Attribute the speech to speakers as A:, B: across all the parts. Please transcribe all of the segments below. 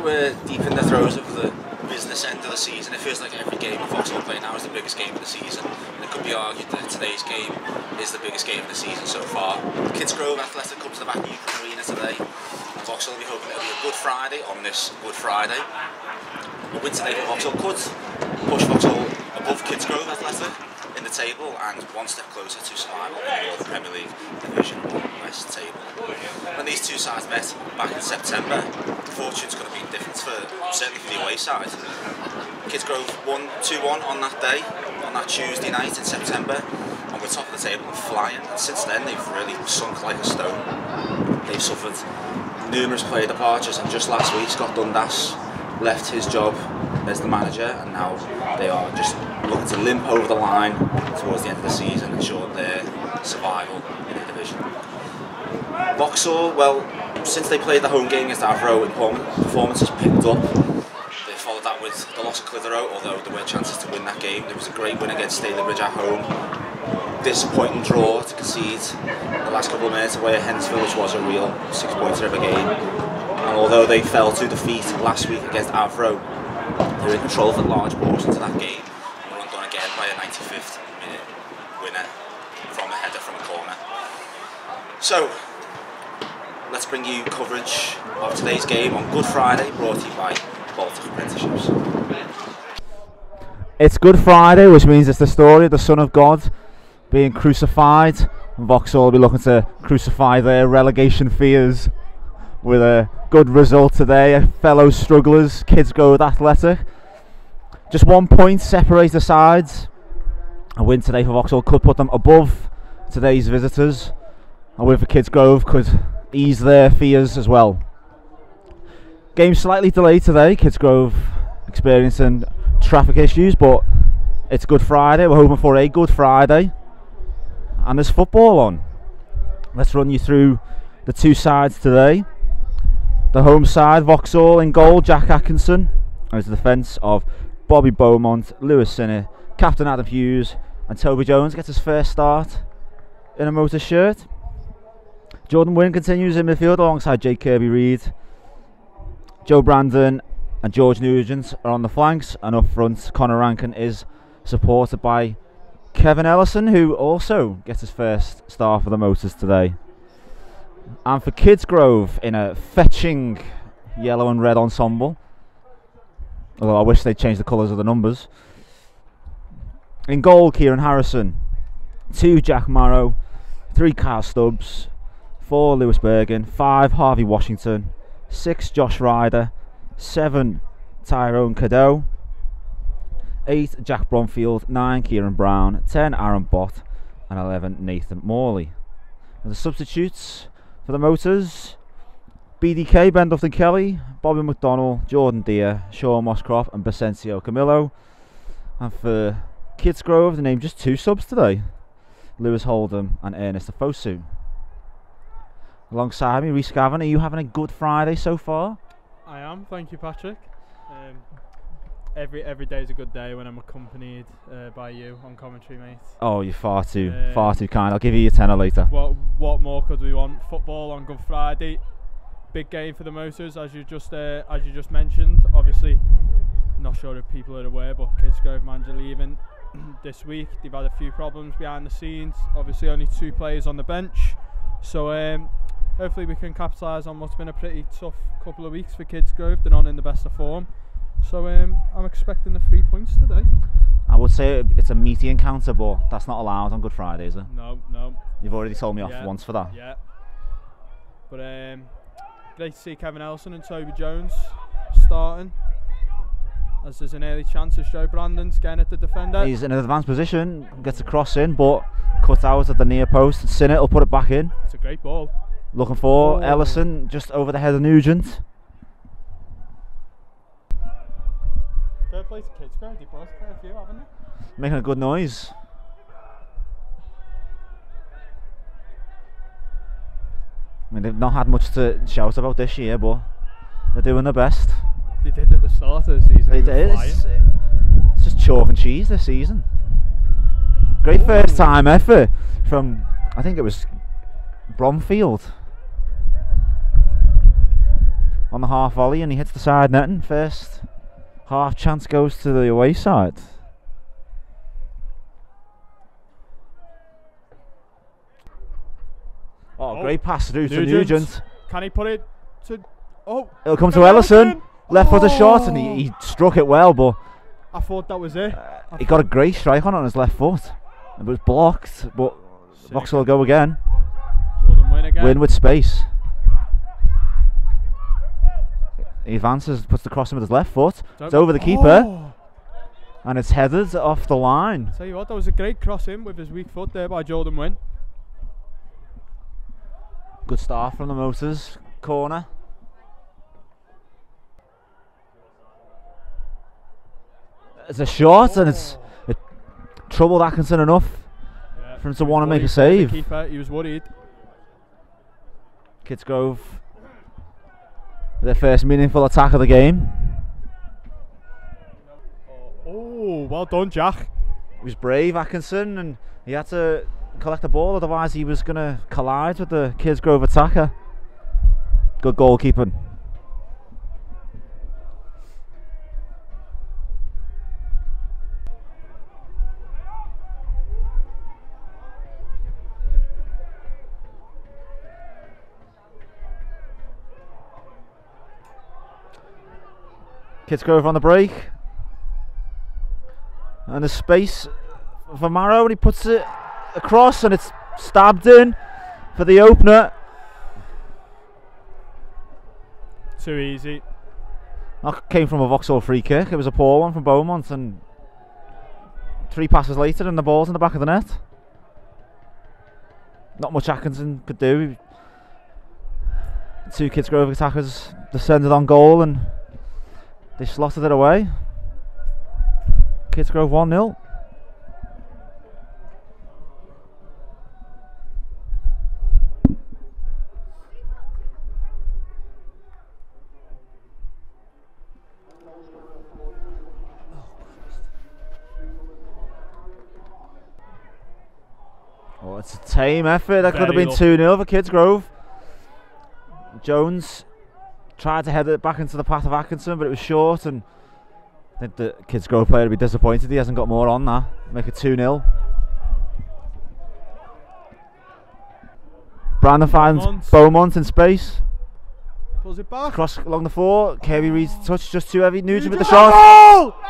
A: we're deep in the throes of the business end of the season. It feels like every game of Vauxhall play now is the biggest game of the season, and it could be argued that today's game is the biggest game of the season so far. Kidsgrove Athletic comes to the Bratin Arena today. Vauxhall will be hoping it'll be a Good Friday on this Good Friday. A win today for Vauxhall could push Vauxhall above Kidsgrove Athletic in the table and one step closer to survival in the Premier League Division 1 West table. When these two sides met back in September, fortune's going to be different certainly for the away side. Kidsgrove won 2-1 on that day, on that Tuesday night in September, and we're top of the table and flying. And since then they've really sunk like a stone. They've suffered numerous player departures, and just last week Scott Dundas left his job as the manager, and now they are just looking to limp over the line towards the end of the season and ensure their survival in the division. Vauxhall, well, since they played the home game against Avro, performance has picked up. They followed that with the loss of Clitheroe, although there were chances to win that game. There was a great win against Stalybridge at home. Disappointing draw to concede the last couple of minutes away at Hensville, which was a real 6-pointer of a game. And although they fell to defeat last week against Avro, they were in control for large portions of that game. They were undone again by a 95th minute winner from a header from a corner. So, let's bring you coverage of today's game on Good Friday, brought to you by Baltic Apprenticeships.
B: It's Good Friday, which means it's the story of the Son of God being crucified. Vauxhall will be looking to crucify their relegation fears with a good result today. Fellow strugglers, Kidsgrove Athletic. Just 1 point separates the sides. A win today for Vauxhall could put them above today's visitors. A win for Kidsgrove could ease their fears as well. Game slightly delayed today. Kidsgrove experiencing traffic issues, but it's Good Friday. We're hoping for a Good Friday, and there's football on. Let's run you through the two sides today. The home side, Vauxhall in goal, Jack Atkinson. As the defence of Bobby Beaumont, Lewis Sinner, Captain Adam Hughes, and Toby Jones gets his first start in a Motor shirt. Jordan Wynn continues in midfield alongside Jake Kirby-Reid. Joe Brandon and George Nugent are on the flanks, and up front Connor Rankin is supported by Kevin Ellison, who also gets his first start for the Motors today. And for Kidsgrove, in a fetching yellow and red ensemble, although I wish they'd change the colours of the numbers. In goal, Kieran Harrison, 2 Jack Marrow, 3 Kyle Stubbs, 4 Lewis Bergen, 5 Harvey Washington, 6 Josh Ryder, 7 Tyrone Cadeau, 8 Jack Bromfield, 9 Kieran Brown, 10 Aaron Bott, and 11 Nathan Morley. And the substitutes for the Motors: BDK, Ben Dufton Kelly, Bobby McDonnell, Jordan Deere, Sean Moscroft, and Basencio Camillo. And for Kidsgrove, they named just 2 subs today: Lewis Holdham and Ernest Afosu. Alongside me, Rhys Gavin. Are you having a good Friday so far?
C: I am, thank you, Patrick. Every day is a good day when I'm accompanied by you on commentary, mate.
B: Oh, you're far too kind. I'll give you your tenner later.
C: What more could we want? Football on Good Friday, big game for the Motors, as you just mentioned. Obviously, not sure if people are aware, but Kidsgrove manager leaving this week. They've had a few problems behind the scenes. Obviously, only 2 players on the bench, so hopefully we can capitalise on what's been a pretty tough couple of weeks for Kidsgrove. They're not in the best of form. So I'm expecting the 3 points today.
B: I would say it's a meaty encounter, but that's not allowed on Good Friday, is it?
C: No.
B: You've already told me off once for that.
C: Yeah. But great to see Kevin Ellison and Toby Jones starting, as there's an early chance of Joe Brandon's getting at the defender. He's
B: in an advanced position, gets a cross in, but cut out at the near post. Sinnott will put it back in.
C: It's a great ball.
B: Looking for Ellison, just over the head of Nugent.
C: Fair play to Kidsgrove, they brought a few, haven't they?
B: Making a good noise. I mean, they've not had much to shout about this year, but they're doing their best.
C: They did at the start of the season.
B: They did. It's just chalk and cheese this season. Great first time effort from, I think it was Bromfield. on the half volley, and he hits the side netting. First half chance goes to the away side. Oh, great pass through to Nugent.
C: Can he put it to... Oh!
B: It'll come to Ellison. Left footer shot, and he struck it well, but...
C: I thought that was it.
B: He got a great strike on his left foot. It was blocked, but Vauxhall will go again. Win with space. He advances, puts the cross in with his left foot. It's over the keeper. And it's headed off the line.
C: Tell you what, that was a great cross in with his weak foot there by Jordan Wynn.
B: Good start from the Motors. Corner. It's a shot, and it troubled Atkinson enough for him to want to make a save.
C: The keeper, he was worried.
B: Kidsgrove, their first meaningful attack of the game.
C: Oh, well done, Jack.
B: He was brave, Atkinson, and he had to collect the ball, otherwise he was going to collide with the Kidsgrove attacker. Good goalkeeping. Kidsgrove on the break, and the space for Marrow, and he puts it across, and it's stabbed in for the opener.
C: Too easy.
B: That came from a Vauxhall free kick. It was a poor one from Beaumont, and 3 passes later and the ball's in the back of the net. Not much Atkinson could do. 2 Kidsgrove attackers descended on goal, and they slotted it away. Kidsgrove 1-0. Oh, it's a tame effort. That could have been 2-0 for Kidsgrove. Jones tried to head it back into the path of Atkinson, but it was short, and I think the Kidsgrove player will be disappointed he hasn't got more on that. Make it 2-0. Brandon finds Beaumont in space.
C: Pulls it back.
B: Cross along the 4. Kirby reads the touch, just too heavy. Nugent with the
C: handball!
B: shot.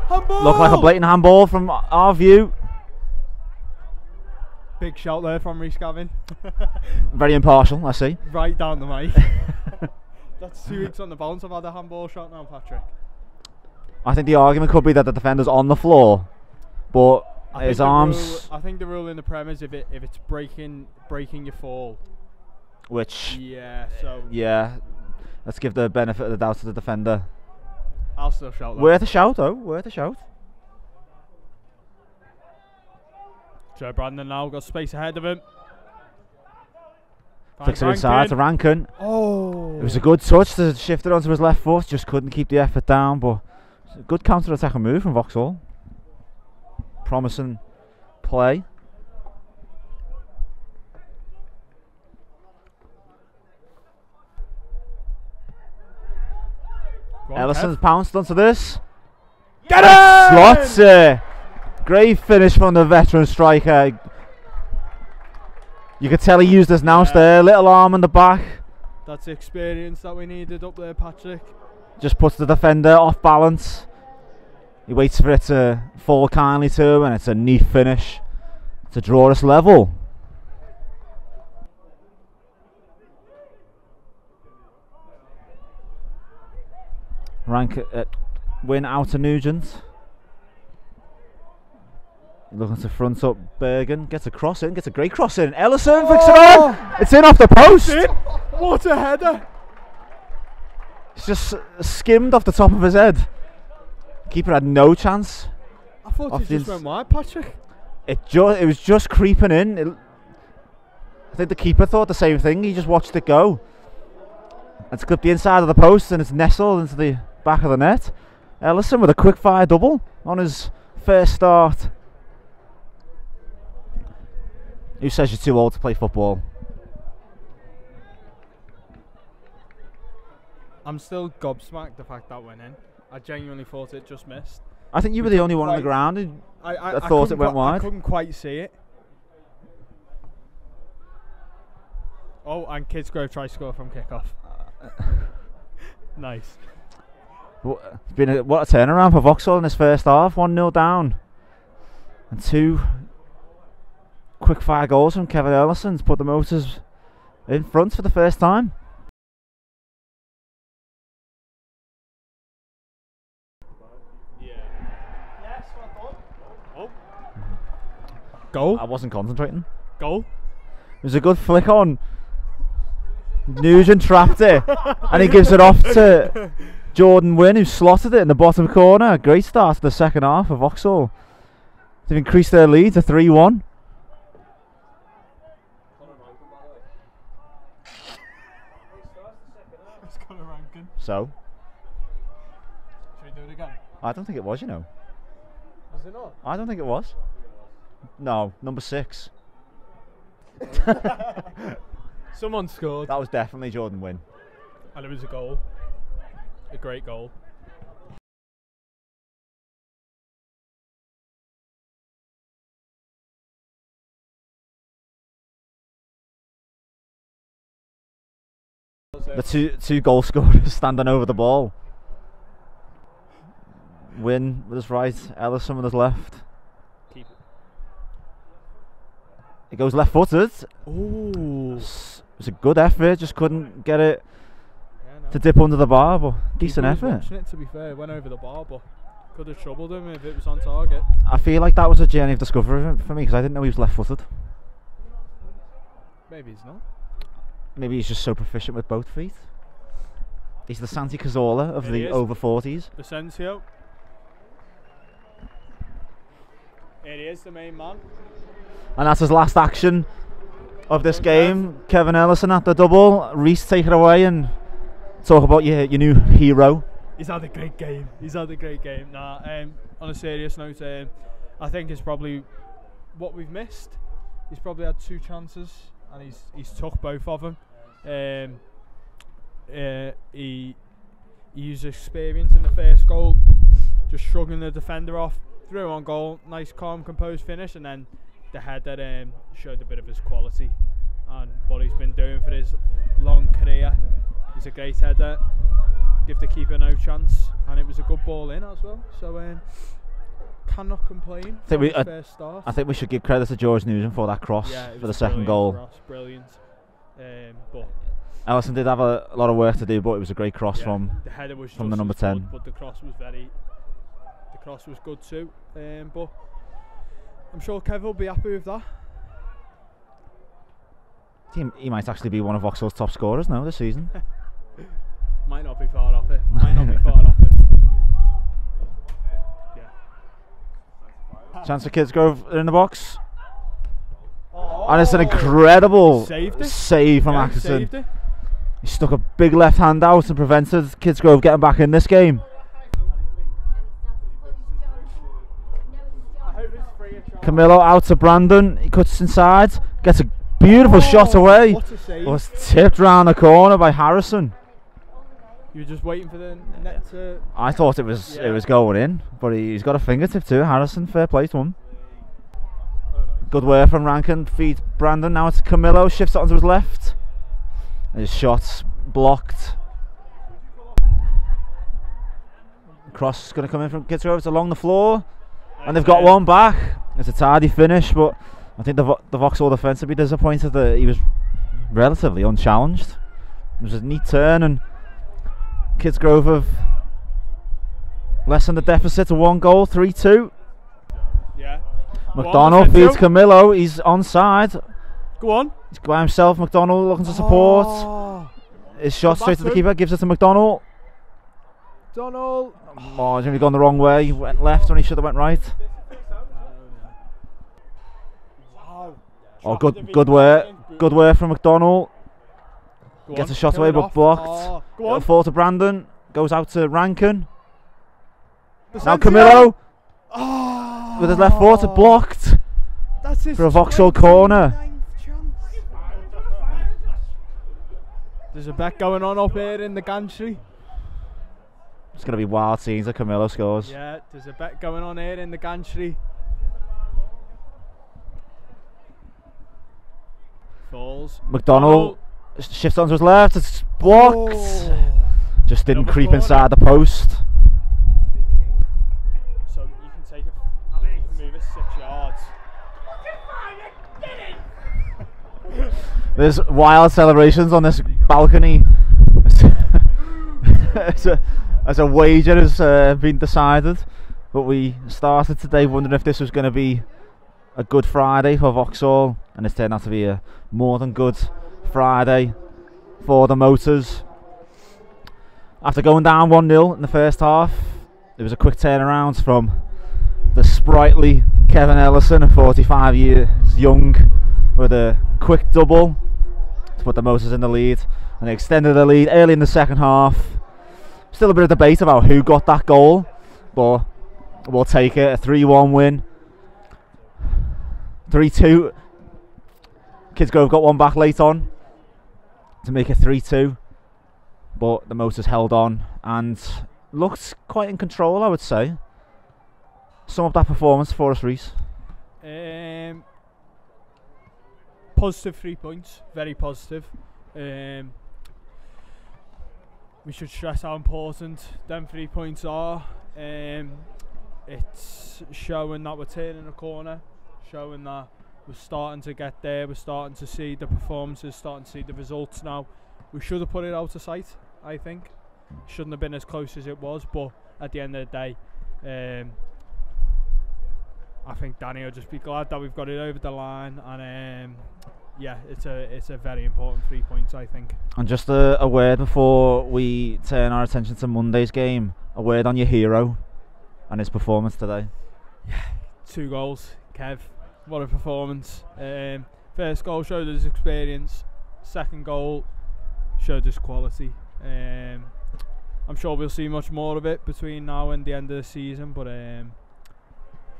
C: Handball!
B: Looked like a blatant handball from our view.
C: Big shout there from Rhys Gavin.
B: Very impartial, I see.
C: Right down the mic. That's 2 weeks on the bounce. I've had a handball shot now, Patrick.
B: I think the argument could be that the defender's on the floor, but his arms.
C: I think the rule in the Prem is if it's breaking your fall.
B: Which.
C: Yeah. So.
B: Yeah. Let's give the benefit of the doubt to the defender.
C: I'll still shout that.
B: Worth a shout, though. Worth a shout.
C: Joe Brandon now got space ahead of him.
B: Flicks it inside to Rankin.
C: Oh!
B: It was a good touch to shift it onto his left foot. Just couldn't keep the effort down, but it's a good counter-attacking move from Vauxhall. Promising play. Ellison's pounced onto this.
C: Get it!
B: Slots. Great finish from the veteran striker. You could tell he used his nous there. Little arm in the back.
C: That's the experience that we needed up there, Patrick.
B: Just puts the defender off balance. He waits for it to fall kindly to him, and it's a neat finish to draw us level. Win out to Nugent. Looking to front up Bergen, gets a cross in, gets a great cross in. Ellison flicks it on. It's in off the post.
C: What a header!
B: It's just skimmed off the top of his head. Keeper had no chance.
C: I thought it just went wide, Patrick.
B: It was just creeping in. I think the keeper thought the same thing. He just watched it go. It's clipped the inside of the post, and it's nestled into the back of the net. Ellison with a quick fire double on his first start. Who says you're too old to play football?
C: I'm still gobsmacked the fact that went in. I genuinely thought it just missed.
B: I think you were the only one on the ground who
C: I
B: thought it went wide.
C: I couldn't quite see it. Oh, and Kidsgrove tries to score from kickoff. Nice.
B: It's been what a turnaround for Vauxhall in this first half. 1-0 down. And 2 quick fire goals from Kevin Ellison to put the Motors in front for the first time.
C: Goal.
B: I wasn't concentrating.
C: Goal.
B: It was a good flick on. Nugent trapped it, and he gives it off to Jordan Wynn, who slotted it in the bottom corner. Great start to the second half of Vauxhall. They've increased their lead to 3-1. So?
C: Should we do it again?
B: I don't think it was, you know.
C: Was it not?
B: I don't think it was. No, number 6.
C: Someone scored.
B: That was definitely Jordan Wynn.
C: And it was a goal. A great goal.
B: The two goal scorers standing over the ball. Wynn with his right, Ellison with his left.
C: Keep it.
B: It goes left footed.
C: Ooh.
B: It was a good effort, just couldn't get it
C: Yeah, no.
B: to dip under the bar, but decent
C: Keeper was
B: effort.
C: watching it, to be fair, it went over the bar, but could have troubled him if it was on target.
B: I feel like that was a journey of discovery for me because I didn't know he was left footed.
C: Maybe he's not.
B: Maybe he's just so proficient with both feet. He's the Santi Cazorla of the over 40s.
C: Vicentio. Here he is, the main man.
B: And that's his last action of this game. Kevin Ellison at the double. Reese, take it away and talk about your new hero.
C: He's had a great game. He's had a great game. Nah, on a serious note, I think it's probably what we've missed. He's probably had 2 chances and he's took both of them. He used experience in the first goal, just shrugging the defender off, threw on goal, nice calm composed finish, and then the header showed a bit of his quality and what he's been doing for his long career. He's a great header, give the keeper no chance, and it was a good ball in as well, so cannot complain for his first start.
B: I think we should give credit to George Nugent for that cross for the second goal.
C: Cross, brilliant. But
B: Ellison did have a lot of work to do, but it was a great cross from
C: the header was
B: the number 10.
C: Good, but the cross was good too. But I'm sure Kev will be happy with that.
B: He might actually be one of Vauxhall's top scorers now this season.
C: Might not be far off it. Might not be far off it. Yeah.
B: Chance for Kidsgrove in the box. And it's an incredible save from Atkinson. He stuck a big left hand out and prevented Kidsgrove getting back in this game. Camillo out to Brandon. He cuts inside, gets a beautiful shot away. It was tipped round the corner by Harrison.
C: You were just waiting for the net to...
B: I thought it was going in, but he's got a fingertip too. Harrison, fair play to him. Good work from Rankin, feeds Brandon. Now it's Camillo, shifts it onto his left. His shot's blocked. Cross is going to come in from Kidsgrove. It's along the floor, and they've got one back. It's a tidy finish, but I think the Vauxhall defence would be disappointed that he was relatively unchallenged. It was a neat turn, and Kidsgrove have lessened the deficit to 1 goal, 3-2.
C: Yeah.
B: McDonald feeds Camillo. He's onside.
C: Go on.
B: He's by himself. McDonald looking to support. His shot straight to the keeper. Gives it to McDonald.
C: Donald.
B: Oh, he's only gone the wrong way. He went left when he should have went right.
C: Wow.
B: Oh, good work. Good work from McDonald. Gets a shot away but blocked. Little fall to Brandon. Goes out to Rankin. Now Camillo. With his left foot blocked.
C: That's his
B: for a Vauxhall corner.
C: There's a bet going on up here in the gantry.
B: It's going to be wild scenes if Camilo scores.
C: Yeah, there's a bet going on here in the gantry. Falls.
B: McDonald shifts onto his left. It's blocked.
C: Oh.
B: Just didn't
C: Another
B: creep
C: corner.
B: inside the post.
C: So you can take it. You can move it 6 yards.
B: There's wild celebrations on this balcony. as a wager has been decided, but we started today wondering if this was going to be a good Friday for Vauxhall, and it's turned out to be a more than good Friday for the Motors. After going down 1-0 in the first half, there was a quick turnaround from the sprightly Kevin Ellison, 45 years young, with a quick double to put the Motors in the lead, and they extended the lead early in the second half. Still a bit of debate about who got that goal, but we'll take it. A 3-1 win. 3-2. Kidsgrove got one back late on to make it 3-2, but the Motors held on and looked quite in control, I would say. Sum up that performance for us, Reese.
C: Positive 3 points, very positive. We should stress how important them 3 points are. It's showing that we're turning a corner, showing that we're starting to get there, we're starting to see the performances, starting to see the results now. We should have put it out of sight, I think. Shouldn't have been as close as it was, but at the end of the day, I think Danny will just be glad that we've got it over the line, and yeah, it's a very important 3 points, I think.
B: And just a word before we turn our attention to Monday's game, a word on your hero and his performance today.
C: Yeah, 2 goals, Kev. What a performance. First goal showed his experience, second goal showed his quality. I'm sure we'll see much more of it between now and the end of the season, but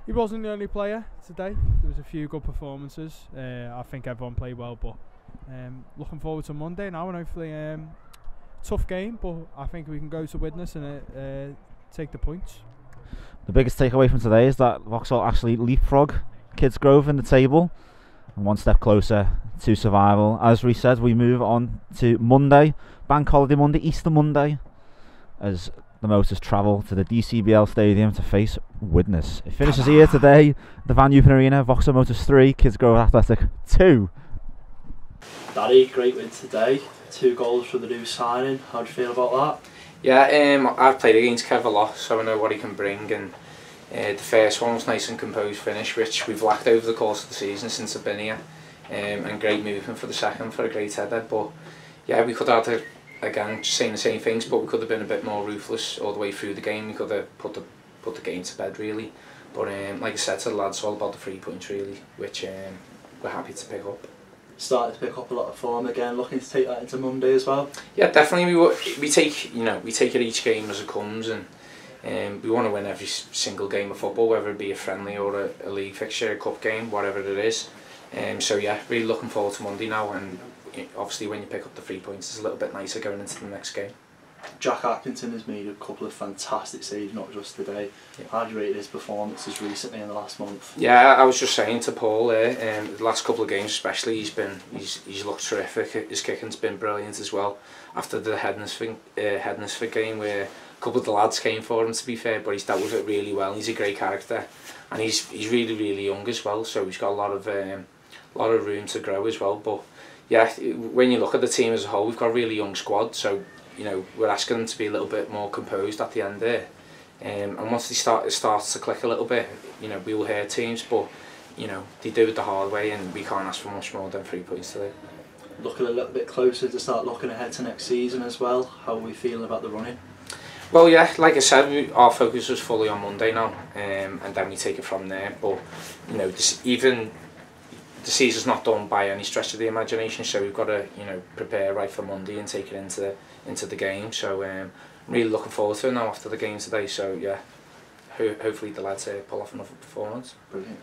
C: he wasn't the only player today. There was a few good performances. I think everyone played well, but looking forward to Monday now, and hopefully tough game, but I think we can go to Widnes and take the points.
B: The biggest takeaway from today is that Vauxhall actually leapfrog Kidsgrove in the table and one step closer to survival. As we said, we move on to Monday, Bank Holiday Monday, Easter Monday, as the Motors travel to the DCBL Stadium to face Widnes. It finishes here today, the Van Eupen Arena. Vauxhall Motors 3, Kidsgrove Athletic 2.
D: Danny, great win today. 2 goals from the new signing. How do you feel about that?
E: Yeah, I've played against Kev a lot, so I know what he can bring, and the first one was nice and composed finish, which we've lacked over the course of the season since I've been here, and great movement for the second for a great header. But yeah, we could have again saying the same things, but we could have been a bit more ruthless all the way through the game. We could have put the game to bed really, but like I said to the lads, it's all about the 3 points really, which we're happy to pick up.
D: Starting to pick up a lot of form again, looking to take that into Monday as well.
E: Yeah, definitely. We take it each game as it comes, and we want to win every single game of football, whether it be a friendly or a league fixture, a cup game, whatever it is. So yeah, really looking forward to Monday now, and obviously when you pick up the 3 points, it's a little bit nicer going into the next game.
D: Jack Atkinson has made a couple of fantastic saves, not just today. Yeah. How do you rate his performances recently in the last month?
E: Yeah, I was just saying to Paul there, the last couple of games especially, he's looked terrific. His kicking's been brilliant as well. After the Hednesford game, where a couple of the lads came for him, to be fair, but he's dealt with it really well. He's a great character, and he's really young as well, so he's got a lot of room to grow as well. But yeah, when you look at the team as a whole, we've got a really young squad, so we're asking them to be a little bit more composed at the end there, and once it starts to click a little bit, we will hear teams, but they do it the hard way, and we can't ask for much more than 3 points today.
D: Looking a little bit closer to start looking ahead to next season as well. How are we feeling about the running?
E: Well, yeah, like I said, our focus is fully on Monday now, and then we take it from there. But even the season's not done by any stretch of the imagination, so we've got to prepare right for Monday and take it into the game. So I'm really looking forward to it now after the game today. So yeah, hopefully the lads pull off another performance.
D: Brilliant.